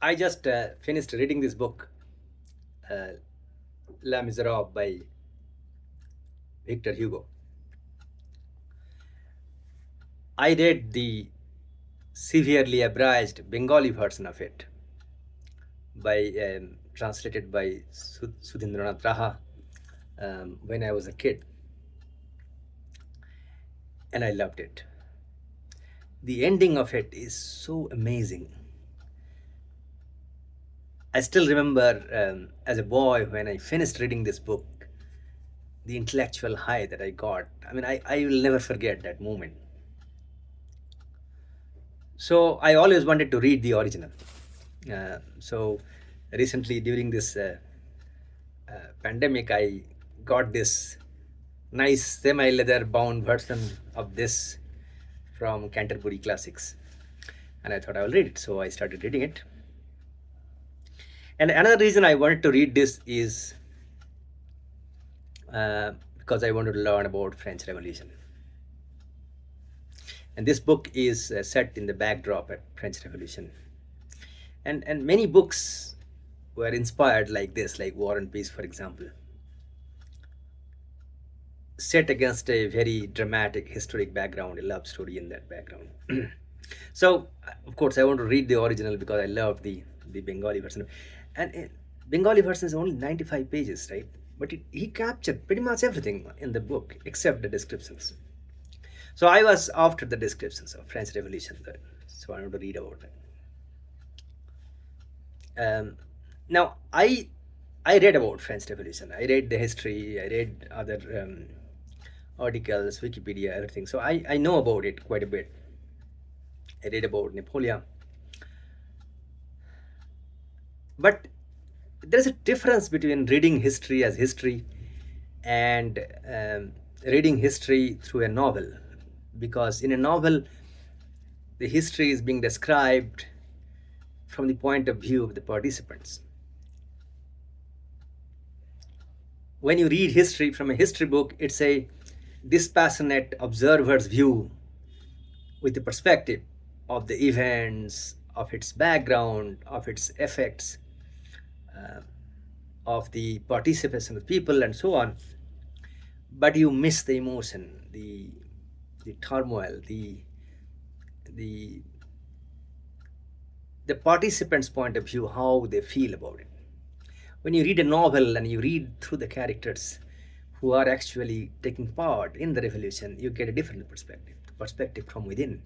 I just finished reading this book, uh, La Misérables by Victor Hugo. I read the severely abridged Bengali version of it by translated by Sudhindranath Raha when I was a kid, and I loved it. The ending of it is so amazing. I still remember as a boy when I finished reading this book, the intellectual high that I got. I mean, I will never forget that moment. So I always wanted to read the original. So recently during this pandemic, I got this nice semi-leather bound version of this from Canterbury Classics, and I thought I will read it. So I started reading it. And another reason I wanted to read this is because I wanted to learn about French Revolution. And this book is set in the backdrop at French Revolution. And many books were inspired like this, like War and Peace, for example, set against a very dramatic historic background, a love story in that background. So, of course, I want to read the original because I love the Bengali version. And Bengali version is only 95 pages, right? But he captured pretty much everything in the book except the descriptions. So I was after the descriptions of French Revolution, so I want to read about it. Now, I read about French Revolution. I read the history. I read other articles, Wikipedia, everything. So I know about it quite a bit. I read about Napoleon, but there's a difference between reading history as history and reading history through a novel, because in a novel, the history is being described from the point of view of the participants. When you read history from a history book, it's a dispassionate observer's view with the perspective of the events, of its background, of its effects, uh, of the participation of people, and so on. But you miss the emotion, the turmoil, the the participants' point of view, how they feel about it. When you read a novel and you read through the characters who are actually taking part in the revolution, you get a different perspective, perspective from within.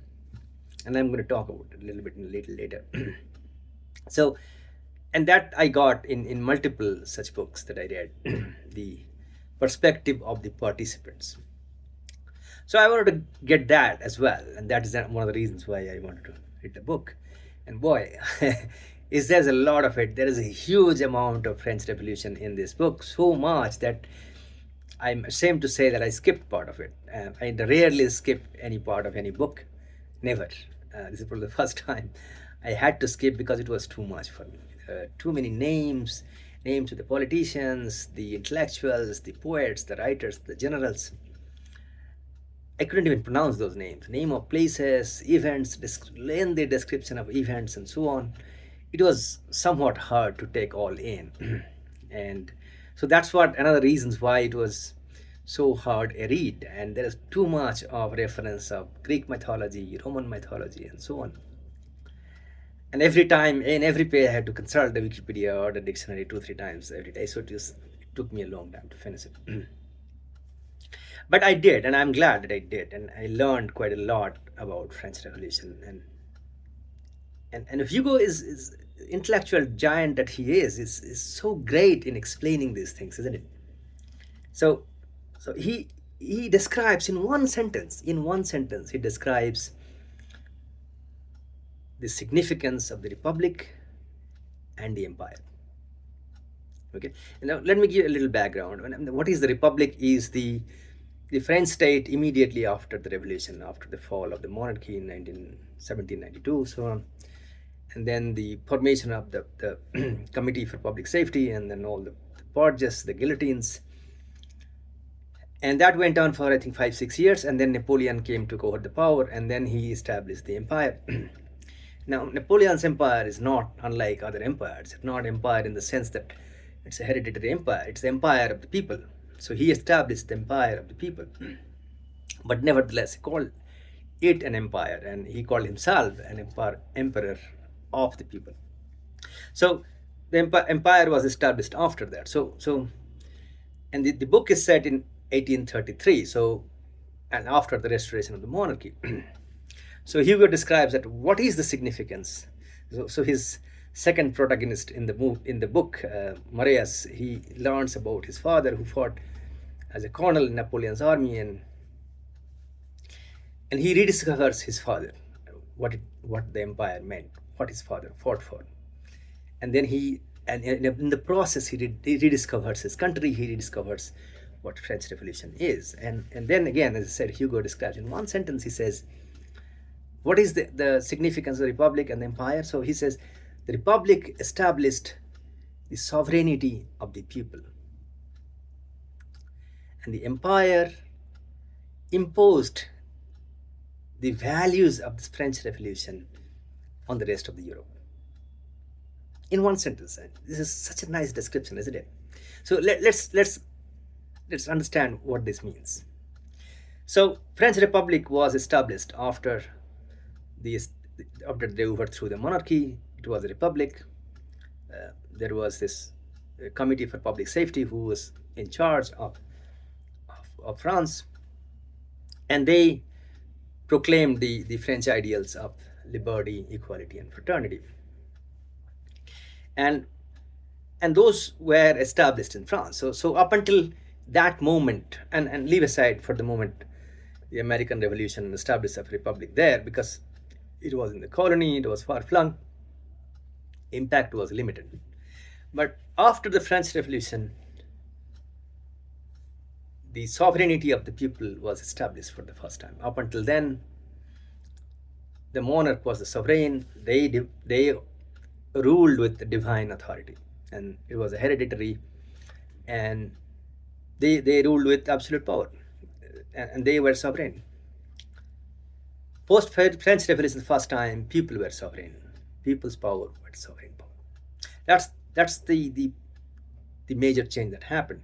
And I'm going to talk about it a little bit a little later. So, and that I got in multiple such books that I read, the perspective of the participants. So I wanted to get that as well, and that is one of the reasons why I wanted to read the book. And boy, is there's a lot of it. There is a huge amount of French Revolution in this book, so much that I'm ashamed to say that I skipped part of it. I rarely skip any part of any book, never. This is probably the first time I had to skip because it was too much for me. Too many names, names of the politicians, the intellectuals, the poets, the writers, the generals. I couldn't even pronounce those names. Name of places, events, lengthy description of events, and so on. It was somewhat hard to take all in, and so that's what another reasons why it was so hard a read. And there is too much of reference of Greek mythology, Roman mythology, and so on. And every time in every page, I had to consult the Wikipedia or the dictionary 2 3 times every day. So it took me a long time to finish it. But I did, and I'm glad that I did, and I learned quite a lot about French Revolution. And Hugo is intellectual giant that he is so great in explaining these things, isn't it? So so he describes in one sentence he describes the significance of the republic and the empire. Okay, and now let me give you a little background. What is the republic? Is the French state immediately after the revolution, after the fall of the monarchy in 1792, so on, and then the formation of the Committee for Public Safety, and then all the purges, the guillotines, and that went on for I think 5 6 years, and then Napoleon came, took over the power, and then he established the empire. Now, Napoleon's empire is not unlike other empires. It's not empire in the sense that it's a hereditary empire. It's the empire of the people. So he established the empire of the people. But nevertheless, he called it an empire, and he called himself an emperor of the people. So the empire was established after that. And the book is set in 1833. So, and after the restoration of the monarchy. So Hugo describes that what is the significance. So his second protagonist in the book, Marius, he learns about his father who fought as a colonel in Napoleon's army, and he rediscovers his father, what the empire meant, what his father fought for, and then and in the process he rediscovers his country, he rediscovers what French Revolution is, and then again, as I said, Hugo describes in one sentence. He says, what is the significance of the republic and the empire? So he says, the republic established the sovereignty of the people, and the empire imposed the values of the French Revolution on the rest of the Europe. In one sentence, this is such a nice description, isn't it? So let's understand what this means. So French Republic was established after they overthrew the monarchy. It was a republic. There was this committee for public safety who was in charge of France, and they proclaimed the French ideals of liberty, equality, and fraternity. And those were established in France. So up until that moment, and leave aside for the moment the American Revolution and established a republic there, because it was in the colony, it was far flung, impact was limited. But after the French Revolution, the sovereignty of the people was established for the first time. Up until then, the monarch was the sovereign. They ruled with divine authority, and it was a hereditary, and they ruled with absolute power, and they were sovereign. Post French Revolution, the first time, people were sovereign. People's power was sovereign power. That's the major change that happened.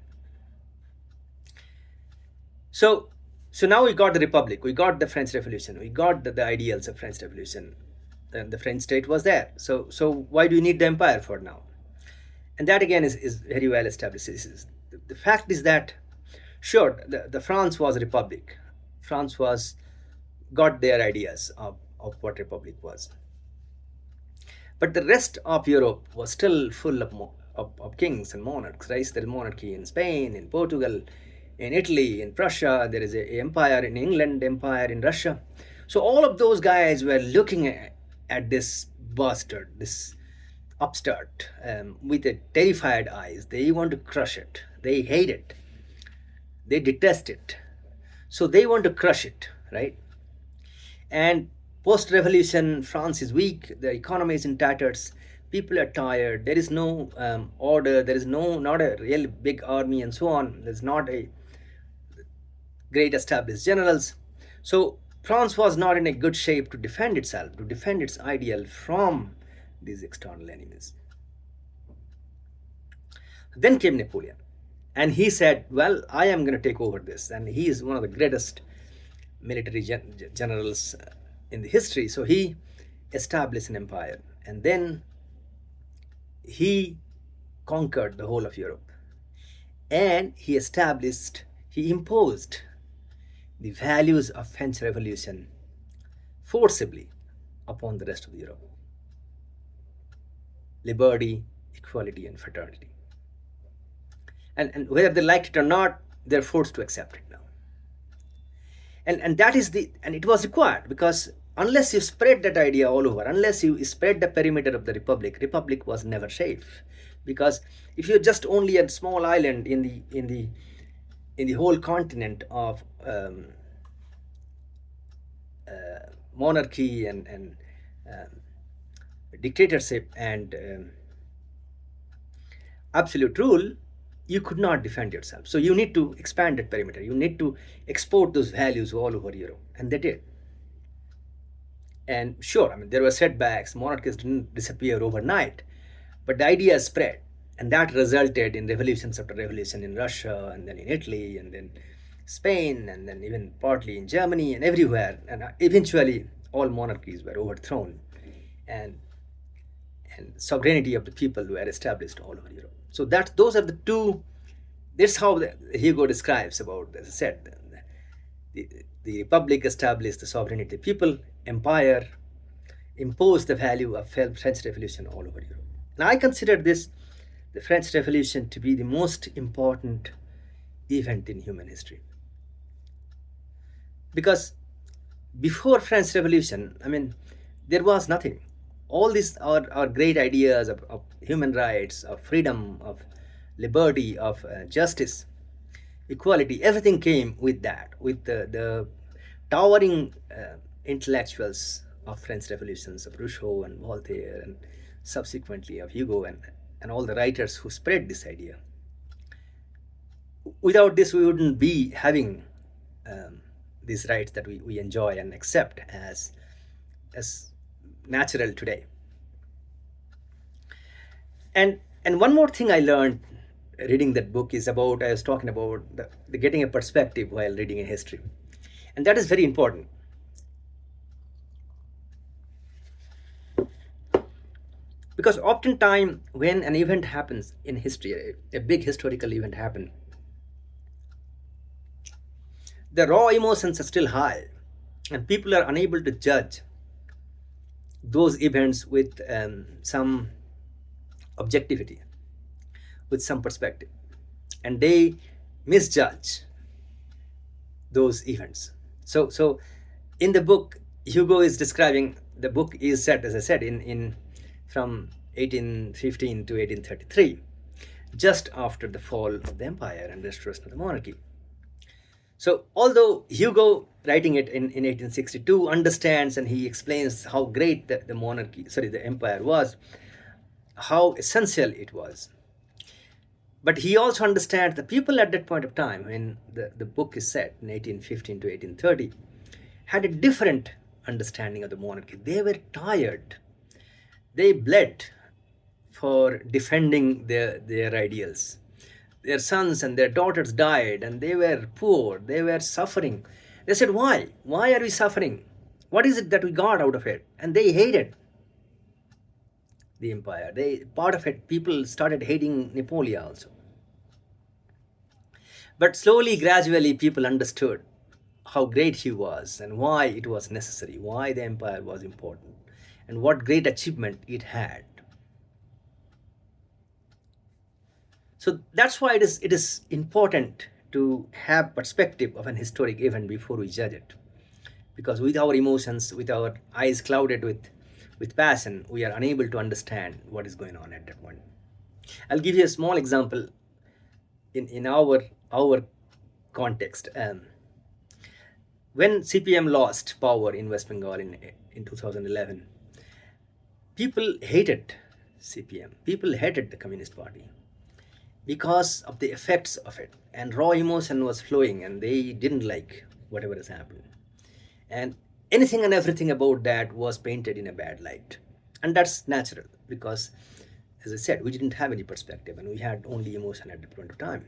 So now we got the republic, we got the French Revolution, we got the ideals of French Revolution, and the French state was there. So why do you need the empire for now? And that again is very well established. The fact is that, sure, the France was a republic. France got their ideas of what republic was. But the rest of Europe was still full of kings and monarchs, right? There is monarchy in Spain, in Portugal, in Italy, in Prussia. There is an empire in England, empire in Russia. So all of those guys were looking at this bastard, this upstart, with a terrified eyes. They want to crush it. They hate it. They detest it. So they want to crush it, right? And post-revolution, France is weak. The economy is in tatters. People are tired. There is no order. There is not a real big army and so on. There's not a great established generals. So France was not in a good shape to defend itself, to defend its ideal from these external enemies. Then came Napoleon, and he said, well, I am going to take over this. And he is one of the greatest military generals in the history. So he established an empire, and then he conquered the whole of Europe, and he imposed the values of French Revolution forcibly upon the rest of Europe. Liberty, equality, and fraternity. And whether they liked it or not, they're forced to accept it now. And that is and it was required, because unless you spread that idea all over, unless you spread the perimeter of the republic was never safe. Because if you're just only a small island in the whole continent of monarchy and dictatorship and absolute rule, you could not defend yourself. So you need to expand that perimeter. You need to export those values all over Europe, and they did. And sure, I mean, there were setbacks, monarchies didn't disappear overnight, but the idea spread. And that resulted in revolutions after revolution in Russia, and then in Italy, and then Spain, and then even partly in Germany and everywhere. And eventually, all monarchies were overthrown, and, and sovereignty of the people were established all over Europe. So those are the two. That's how Hugo describes about, as I said, the republic established the sovereignty of the people, empire imposed the value of French Revolution all over Europe. And I consider this, the French Revolution, to be the most important event in human history. Because before French Revolution, I mean, there was nothing. All these are great ideas of human rights, of freedom, of liberty, of justice, equality. Everything came with that, with the towering intellectuals of French revolutions, of Rousseau and Voltaire, and subsequently of Hugo, and all the writers who spread this idea. Without this, we wouldn't be having these rights that we enjoy and accept as natural today. And one more thing I learned reading that book is about, I was talking about the getting a perspective while reading a history, and that is very important. Because oftentimes when an event happens in history, a big historical event happens, the raw emotions are still high, and people are unable to judge those events with some objectivity, with some perspective, and they misjudge those events. So in the book, Hugo is describing, the book is set, as I said, in from 1815 to 1833, just after the fall of the empire and restoration of the monarchy. So although Hugo, writing it in 1862, understands and he explains how great the empire was, how essential it was, but he also understands the people at that point of time, when the book is set in 1815 to 1830, had a different understanding of the monarchy. They were tired. They bled for defending their ideals. Their sons and their daughters died, and they were poor. They were suffering. They said, why? Why are we suffering? What is it that we got out of it? And they hated the empire. Part of it, people started hating Napoleon also. But slowly, gradually, people understood how great he was and why it was necessary, why the empire was important, and what great achievement it had. So that's why it is important to have perspective of an historic event before we judge it. Because with our emotions, with our eyes clouded with passion, we are unable to understand what is going on at that point. I'll give you a small example in our context. When CPM lost power in West Bengal in 2011, people hated CPM. People hated the Communist Party because of the effects of it, and raw emotion was flowing, and they didn't like whatever has happened, and anything and everything about that was painted in a bad light. And that's natural, because, as I said, we didn't have any perspective and we had only emotion at the point of time.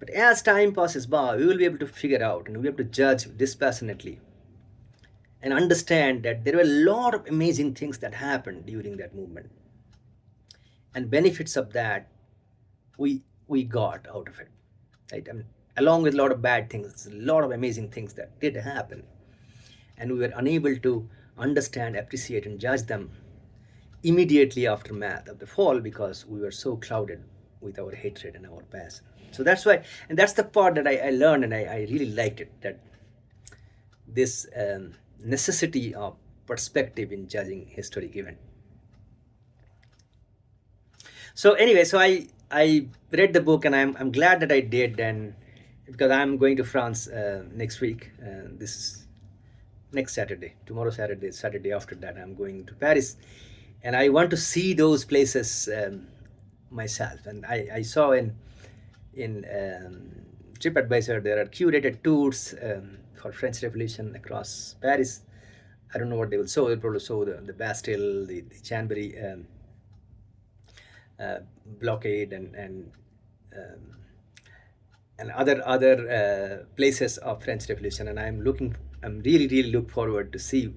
But as time passes by, we will be able to figure out, and we'll be able to judge dispassionately and understand that there were a lot of amazing things that happened during that movement, and benefits of that we got out of it, right? I mean, along with a lot of bad things, a lot of amazing things that did happen, and we were unable to understand, appreciate, and judge them immediately aftermath of the fall, because we were so clouded with our hatred and our passion. So that's why, and that's the part that I learned, and I really liked it, that this necessity of perspective in judging historic event. So anyway, so I read the book, and I'm glad that I did, and because I'm going to France next week. This is next Saturday. Tomorrow Saturday after that, I'm going to Paris, and I want to see those places myself. And I saw in TripAdvisor there are curated tours for French Revolution across Paris. I don't know what they will show. They'll probably show the Bastille, the Chambéry uh, blockade, um, and other places of French Revolution. And I'm really look forward to see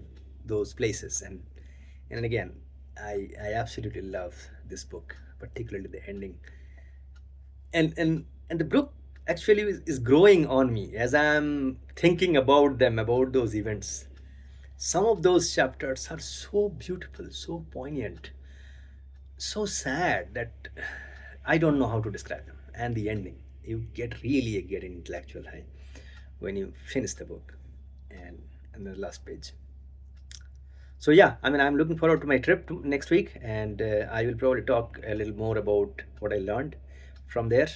those places. And again, I absolutely love this book, particularly the ending. And the book actually is growing on me as I'm thinking about them, about those events. Some of those chapters are so beautiful, so poignant, so sad that I don't know how to describe them. And the ending, you get an intellectual high when you finish the book, and the last page. So yeah, I mean, I'm looking forward to my trip next week, and I will probably talk a little more about what I learned from there.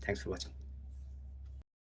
Thanks for watching.